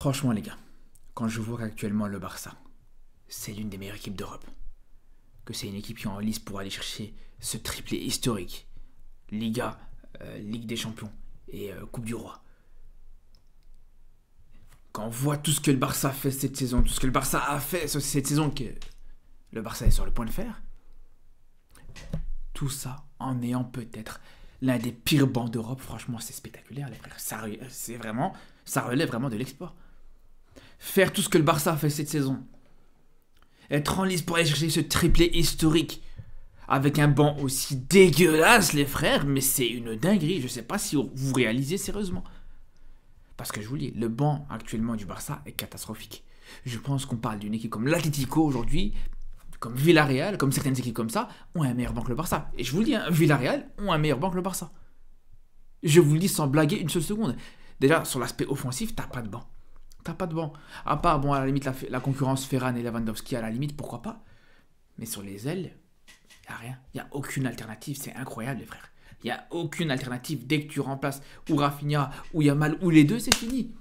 Franchement, les gars, quand je vois qu'actuellement le Barça, c'est l'une des meilleures équipes d'Europe, que c'est une équipe qui est en lice pour aller chercher ce triplé historique, Liga, Ligue des Champions et Coupe du Roi. Quand on voit tout ce que le Barça fait cette saison, tout ce que le Barça a fait cette saison, que le Barça est sur le point de faire, tout ça en ayant peut-être l'un des pires bancs d'Europe, franchement c'est spectaculaire les frères, ça relève vraiment de l'exploit. Faire tout ce que le Barça a fait cette saison, être en lice pour aller chercher ce triplé historique, avec un banc aussi dégueulasse les frères, mais c'est une dinguerie, je sais pas si vous réalisez sérieusement. Parce que je vous le dis, le banc actuellement du Barça est catastrophique. Je pense qu'on parle d'une équipe comme l'Atlético aujourd'hui, comme Villarreal, comme certaines équipes comme ça, ont un meilleur banc que le Barça. Et je vous le dis, hein, Villarreal ont un meilleur banc que le Barça. Je vous le dis sans blaguer une seule seconde. Déjà, sur l'aspect offensif, t'as pas de banc. T'as pas de banc. À part, bon, à la limite, la concurrence Ferran et Lewandowski, à la limite, pourquoi pas. Mais sur les ailes, y a rien. Y a aucune alternative. C'est incroyable, les frères. Il n'y a aucune alternative. Dès que tu remplaces ou Rafinha, ou Yamal, ou les deux, c'est fini.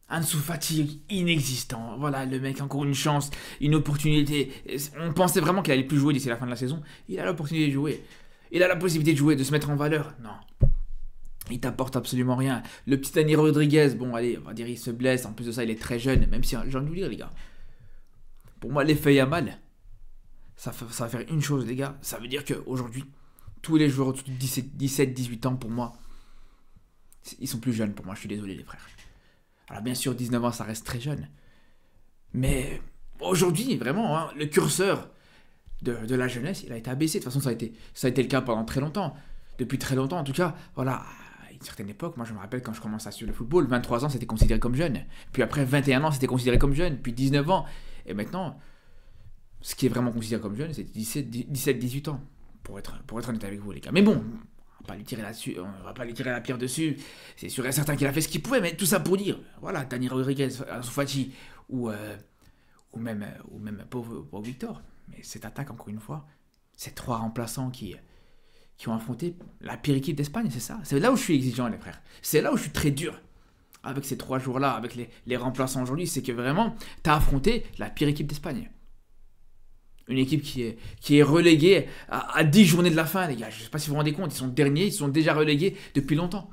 Ansu Fati, inexistant. Voilà, le mec, encore une chance, une opportunité. On pensait vraiment qu'il allait plus jouer d'ici la fin de la saison. Il a l'opportunité de jouer. Il a la possibilité de jouer, de se mettre en valeur. Non. Il t'apporte absolument rien. Le petit Dani Rodriguez, bon, allez, on va dire, il se blesse. En plus de ça, il est très jeune. Même si, j'ai envie de vous dire, les gars. Pour moi, l'effet Yamal, ça va faire une chose, les gars. Ça veut dire qu'aujourd'hui, tous les joueurs de 17-18 ans, pour moi, ils sont plus jeunes pour moi, je suis désolé les frères. Alors bien sûr, 19 ans, ça reste très jeune. Mais aujourd'hui, vraiment, hein, le curseur de la jeunesse, il a été abaissé. De toute façon, ça a été le cas pendant très longtemps. Depuis très longtemps, en tout cas, voilà, à une certaine époque, moi je me rappelle quand je commençais à suivre le football, 23 ans, c'était considéré comme jeune. Puis après, 21 ans, c'était considéré comme jeune. Puis 19 ans. Et maintenant, ce qui est vraiment considéré comme jeune, c'est 17-18 ans. Pour être honnête avec vous les gars. Mais bon, on va pas lui tirer la pierre dessus. C'est sûr et certain qu'il a fait ce qu'il pouvait, mais tout ça pour dire, voilà, Dani Rodriguez, Ansu Fati ou même pauvre Victor. Mais cette attaque, encore une fois, ces trois remplaçants qui ont affronté la pire équipe d'Espagne, c'est ça. C'est là où je suis exigeant, les frères. C'est là où je suis très dur avec ces 3 jours-là, avec les remplaçants aujourd'hui. C'est que vraiment, tu as affronté la pire équipe d'Espagne. Une équipe qui est reléguée à 10 journées de la fin, les gars. Je ne sais pas si vous vous rendez compte, ils sont derniers, ils sont déjà relégués depuis longtemps.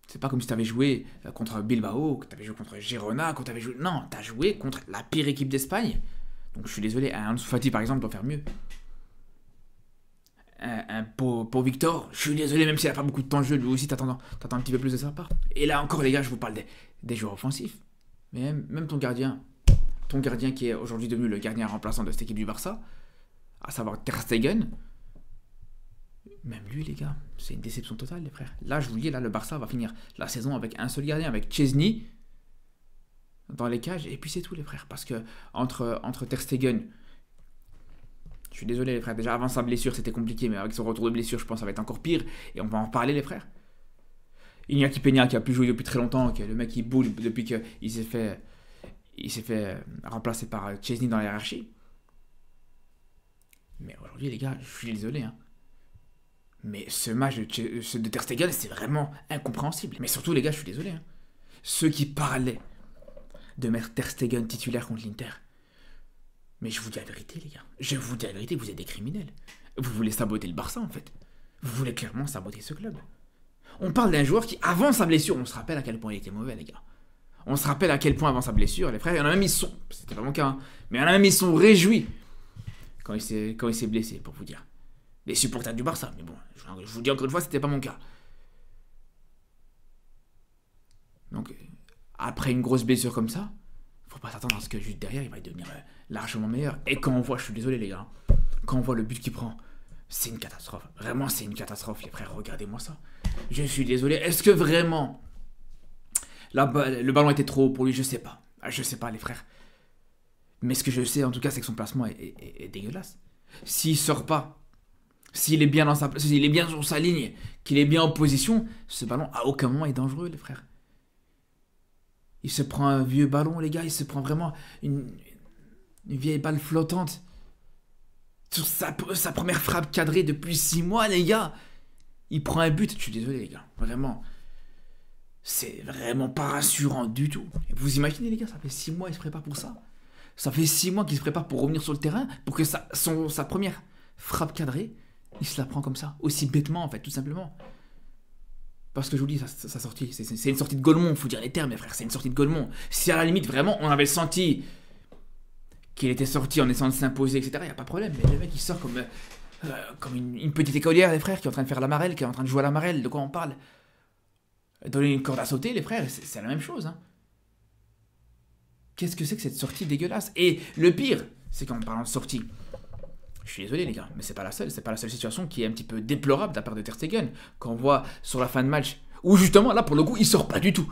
C'est pas comme si tu avais joué contre Bilbao, que tu avais joué contre Girona, que tu avais joué... Non, tu as joué contre la pire équipe d'Espagne. Donc je suis désolé, un Ansu Fati par exemple doit faire mieux. Pour Victor, je suis désolé, même s'il n'a pas beaucoup de temps de jeu, lui aussi t'attends un petit peu plus de sa part. Et là encore les gars, je vous parle des joueurs offensifs. Mais même ton gardien qui est aujourd'hui devenu le gardien remplaçant de cette équipe du Barça, à savoir Ter Stegen, même lui les gars, c'est une déception totale les frères. Là je vous dis, là le Barça va finir la saison avec un seul gardien, avec Chesney dans les cages, et puis c'est tout les frères. Parce que entre Ter Stegen, je suis désolé les frères, déjà avant sa blessure c'était compliqué, mais avec son retour de blessure je pense que ça va être encore pire, et on va en parler les frères. Iñaki Peña qui a plus joué depuis très longtemps, qui est le mec qui boule depuis qu'il s'est fait remplacer par Chesney dans la hiérarchie. Mais aujourd'hui, les gars, je suis désolé. Hein. Mais ce match de Ter Stegen, c'est vraiment incompréhensible. Mais surtout, les gars, je suis désolé. Hein. Ceux qui parlaient de mettre Ter Stegen titulaire contre l'Inter. Mais je vous dis la vérité, les gars. Je vous dis la vérité, vous êtes des criminels. Vous voulez saboter le Barça, en fait. Vous voulez clairement saboter ce club. On parle d'un joueur qui, avant sa blessure, on se rappelle à quel point il était mauvais, les gars. On se rappelle à quel point avant sa blessure, les frères, il y en a même c'était pas mon cas, hein, mais il y en a même ils sont réjouis quand il s'est blessé, pour vous dire. Les supporters du Barça, mais bon, je vous dis encore une fois, c'était pas mon cas. Donc, après une grosse blessure comme ça, faut pas s'attendre à ce que juste derrière, il va devenir largement meilleur. Et quand on voit, je suis désolé les gars, quand on voit le but qu'il prend, c'est une catastrophe. Vraiment, c'est une catastrophe, les frères, regardez-moi ça. Je suis désolé, est-ce que vraiment... le ballon était trop haut pour lui, je sais pas. Je sais pas, les frères. Mais ce que je sais, en tout cas, c'est que son placement est dégueulasse. S'il sort pas, s'il est bien sur sa ligne, qu'il est bien en position, ce ballon, à aucun moment, est dangereux, les frères. Il se prend un vieux ballon, les gars. Il se prend vraiment une vieille balle flottante. Sur sa première frappe cadrée depuis 6 mois, les gars. Il prend un but. Je suis désolé, les gars. Vraiment. C'est vraiment pas rassurant du tout. Vous imaginez les gars, ça fait 6 mois qu'il se prépare pour ça. Ça fait 6 mois qu'il se prépare pour revenir sur le terrain, pour que sa première frappe cadrée, il se la prend comme ça, aussi bêtement en fait, tout simplement. Parce que je vous dis, sa sortie, c'est une sortie de Golemont, faut dire les termes, mes frères, c'est une sortie de Golemont. Si à la limite, vraiment, on avait senti qu'il était sorti en essayant de s'imposer, etc., y a pas de problème. Mais le mec, il sort comme une petite écolière, les frères, qui est en train de faire la marelle, qui est en train de jouer à la marelle, de quoi on parle. Donner une corde à sauter, les frères, c'est la même chose. Hein. Qu'est-ce que c'est que cette sortie dégueulasse? Et le pire, c'est qu'en parlant de sortie, je suis désolé les gars, mais c'est pas la seule situation qui est un petit peu déplorable de la part de Ter Stegen, quand on voit sur la fin de match, où justement, là, pour le coup, il sort pas du tout.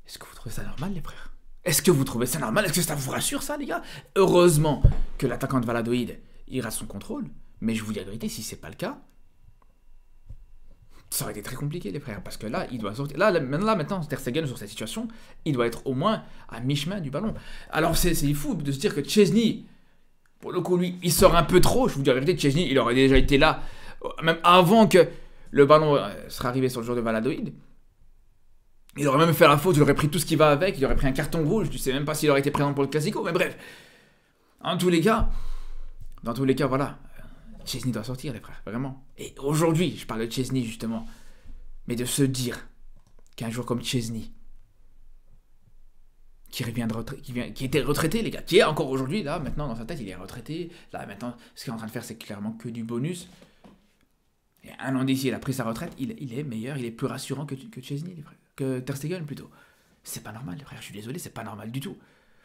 Est-ce que vous trouvez ça normal, les frères? Est-ce que vous trouvez ça normal? Est-ce que ça vous rassure, ça, les gars? Heureusement que l'attaquant de Valladolid, il rate son contrôle, mais je vous dis la vérité, si c'est pas le cas, ça aurait été très compliqué, les frères, parce que là, il doit sortir. Là maintenant, Ter Stegen, sur cette situation, il doit être au moins à mi-chemin du ballon. Alors, c'est fou de se dire que Szczesny, pour le coup, lui, il sort un peu trop. Je vous dis la vérité, Szczesny, il aurait déjà été là, même avant que le ballon serait arrivé sur le joueur de Valladolid. Il aurait même fait la faute, il aurait pris tout ce qui va avec, il aurait pris un carton rouge, tu sais même pas s'il aurait été présent pour le Classico, mais bref. Dans tous les cas, voilà. Szczesny doit sortir, les frères, vraiment. Et aujourd'hui, je parle de Szczesny, justement. Mais de se dire qu'un joueur comme Szczesny, qui était retraité, les gars, qui est encore aujourd'hui, là, maintenant, dans sa tête, il est retraité. Là, maintenant, ce qu'il est en train de faire, c'est clairement que du bonus. Et un an d'ici, il a pris sa retraite, il est meilleur, il est plus rassurant que Szczesny, les frères. Que Ter Stegen, plutôt. C'est pas normal, les frères, je suis désolé, c'est pas normal du tout.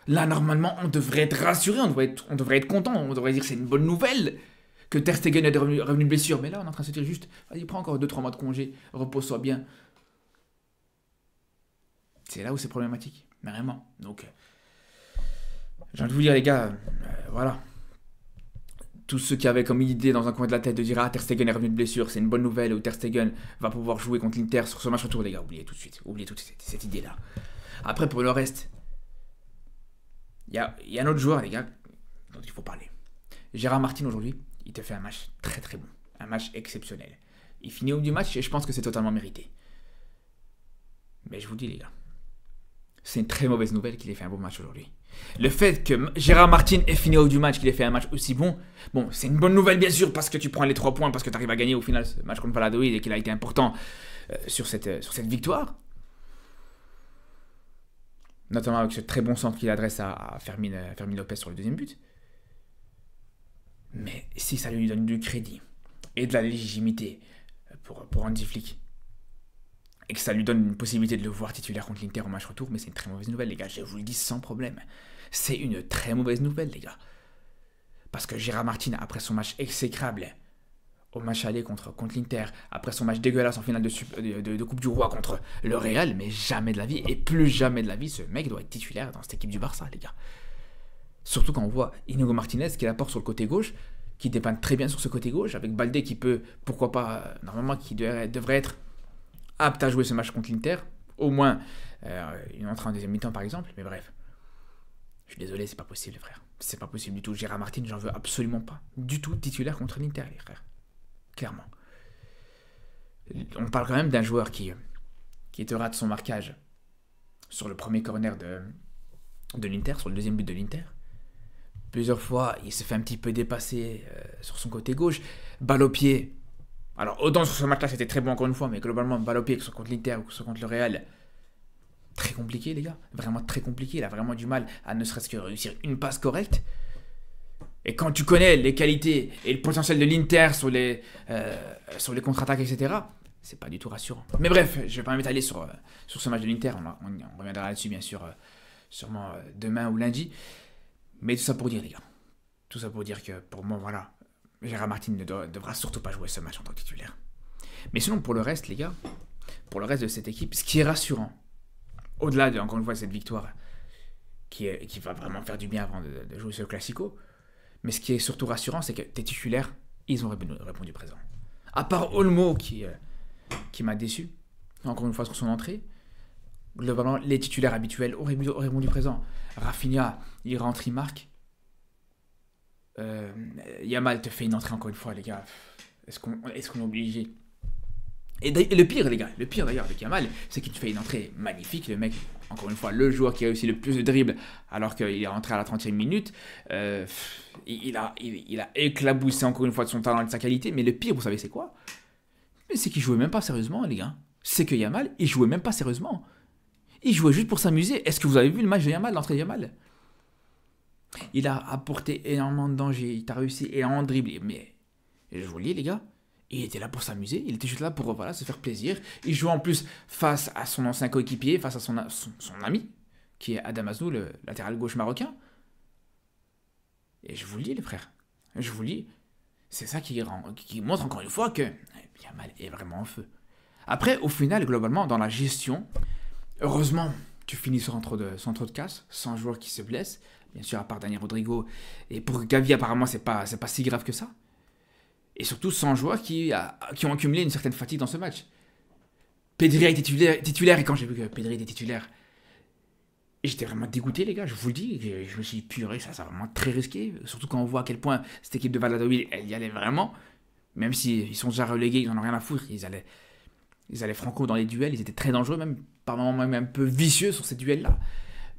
Là, normalement, on devrait être rassuré, on devrait être content, on devrait dire que c'est une bonne nouvelle que Ter Stegen est revenu de blessure. Mais là, on est en train de se dire juste, vas-y, prends encore 2-3 mois de congé, repose-toi bien. C'est là où c'est problématique, vraiment. Donc, j'ai envie de vous dire, les gars, voilà. Tous ceux qui avaient comme idée dans un coin de la tête de dire ah, Ter Stegen est revenu de blessure, c'est une bonne nouvelle, ou Ter Stegen va pouvoir jouer contre l'Inter sur ce match retour, les gars, oubliez tout de suite cette idée-là. Après, pour le reste, il y a un autre joueur, les gars, dont il faut parler. Gérard Martin, aujourd'hui, il te fait un match très très bon, un match exceptionnel. Il finit au bout du match et je pense que c'est totalement mérité. Mais je vous dis, les gars, c'est une très mauvaise nouvelle qu'il ait fait un bon match aujourd'hui. Le fait que Gérard Martin ait fini au bout du match, qu'il ait fait un match aussi bon, c'est une bonne nouvelle bien sûr parce que tu prends les 3 points, parce que tu arrives à gagner au final ce match contre Valladolid et qu'il a été important sur cette victoire. Notamment avec ce très bon centre qu'il adresse à Fermin Lopez sur le deuxième but. Mais si ça lui donne du crédit et de la légitimité pour Hansi Flick, et que ça lui donne une possibilité de le voir titulaire contre l'Inter au match retour, mais c'est une très mauvaise nouvelle, les gars, je vous le dis sans problème. C'est une très mauvaise nouvelle, les gars. Parce que Gérard Martin, après son match exécrable au match aller contre l'Inter, après son match dégueulasse en finale de Coupe du Roi contre le Real, mais jamais de la vie, et plus jamais de la vie, ce mec doit être titulaire dans cette équipe du Barça, les gars. Surtout quand on voit Inigo Martinez qui l'apporte sur le côté gauche, qui dépanne très bien sur ce côté gauche, avec Baldé qui peut, pourquoi pas, normalement, qui devrait être apte à jouer ce match contre l'Inter, au moins une entrée en deuxième mi-temps par exemple, mais bref. Je suis désolé, c'est pas possible, les frères. C'est pas possible du tout. Gérard Martin, j'en veux absolument pas. Du tout titulaire contre l'Inter, les frères. Clairement. On parle quand même d'un joueur qui te rate son marquage sur le premier corner de l'Inter, sur le deuxième but de l'Inter. Plusieurs fois, il se fait un petit peu dépasser sur son côté gauche. Balle au pied. Alors, autant sur ce match-là, c'était très bon encore une fois, mais globalement, balle au pied, que ce soit contre l'Inter ou que ce soit contre le Real, très compliqué, les gars. Vraiment très compliqué. Il a vraiment du mal à ne serait-ce que réussir une passe correcte. Et quand tu connais les qualités et le potentiel de l'Inter sur les contre-attaques, etc., c'est pas du tout rassurant. Mais bref, je vais pas m'étaler sur ce match de l'Inter. On reviendra là-dessus, bien sûr, sûrement demain ou lundi. Mais tout ça pour dire, les gars. Tout ça pour dire que, pour moi, voilà, Gérard Martin ne devra surtout pas jouer ce match en tant que titulaire. Mais sinon, pour le reste, les gars, pour le reste de cette équipe, ce qui est rassurant, au-delà, encore une fois, de cette victoire qui va vraiment faire du bien avant de jouer ce Classico, mais ce qui est surtout rassurant, c'est que tes titulaires, ils ont répondu présent. À part Olmo, qui m'a déçu, encore une fois, sur son entrée, globalement, les titulaires habituels ont répondu présent. Rafinha, il rentre, il marque. Yamal te fait une entrée encore une fois, les gars. Est-ce qu'on est obligé Et le pire, les gars, le pire d'ailleurs avec Yamal, c'est qu'il fait une entrée magnifique. Le mec, encore une fois, le joueur qui a réussi le plus de dribbles alors qu'il est rentré à la 30e minute. Il a éclaboussé encore une fois de son talent et de sa qualité. Mais le pire, vous savez, c'est quoi? Mais c'est qu'il jouait même pas sérieusement, les gars. C'est que Yamal, il jouait même pas sérieusement. Il jouait juste pour s'amuser. Est-ce que vous avez vu le match de Yamal, l'entrée de Yamal? Il a apporté énormément de danger. Il a réussi énormément de dribbles. Mais je vous le dis, les gars. Il était là pour s'amuser, il était juste là pour voilà, se faire plaisir. Il jouait en plus face à son ancien coéquipier, face à son ami, qui est Adam Aznou, le latéral gauche marocain. Et je vous le dis, les frères, je vous le dis, c'est ça qui montre encore une fois que Yamal est vraiment en feu. Après, au final, globalement, dans la gestion, heureusement, tu finis sans trop de casse, sans joueur qui se blesse. Bien sûr, à part Daniel Rodrigo. Et pour Gavi, apparemment, c'est pas si grave que ça. Et surtout sans joueurs qui ont accumulé une certaine fatigue dans ce match. Pedri a été titulaire et quand j'ai vu que Pedri était titulaire, j'étais vraiment dégoûté, les gars, je vous le dis. Je me suis dit, purée, ça c'est vraiment très risqué. Surtout quand on voit à quel point cette équipe de Valladolid, elle y allait vraiment. Même s'ils sont déjà relégués, ils n'en ont rien à foutre. Ils allaient franco dans les duels, ils étaient très dangereux, même par moments même un peu vicieux sur ces duels-là.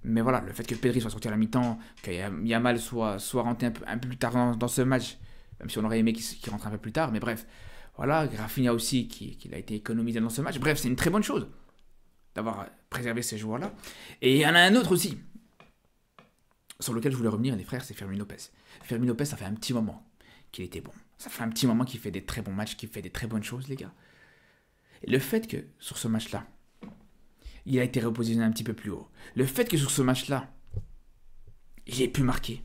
Mais voilà, le fait que Pedri soit sorti à la mi-temps, que Yamal soit rentré un peu plus tard dans ce match, même si on aurait aimé qu'il rentre un peu plus tard, mais bref. Voilà, Rafinha aussi, qui a été économisé dans ce match. Bref, c'est une très bonne chose d'avoir préservé ces joueurs-là. Et il y en a un autre aussi, sur lequel je voulais revenir, les frères, c'est Fermin Lopez. Fermin Lopez, ça fait un petit moment qu'il était bon. Ça fait un petit moment qu'il fait des très bons matchs, qu'il fait des très bonnes choses, les gars. Et le fait que, sur ce match-là, il a été repositionné un petit peu plus haut. Le fait que sur ce match-là, il ait pu marquer,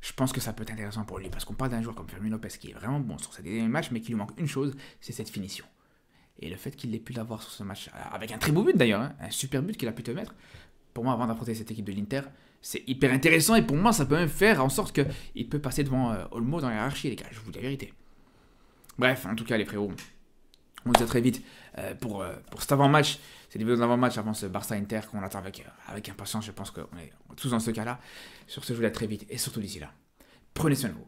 je pense que ça peut être intéressant pour lui, parce qu'on parle d'un joueur comme Fermin Lopez qui est vraiment bon sur ses derniers matchs, mais qui lui manque une chose, c'est cette finition. Et le fait qu'il ait pu l'avoir sur ce match, avec un très beau but d'ailleurs, hein, un super but qu'il a pu te mettre, pour moi, avant d'affronter cette équipe de l'Inter, c'est hyper intéressant, et pour moi, ça peut même faire en sorte qu'il peut passer devant Olmo dans la hiérarchie, les gars, je vous dis la vérité. Bref, en tout cas, les frérots, on se dit à très vite pour cet avant-match. C'est des vidéos d'avant-match avant ce Barça-Inter qu'on attend avec impatience. Je pense qu'on est tous dans ce cas-là. Sur ce, je vous dis à très vite. Et surtout d'ici là, prenez soin de vous.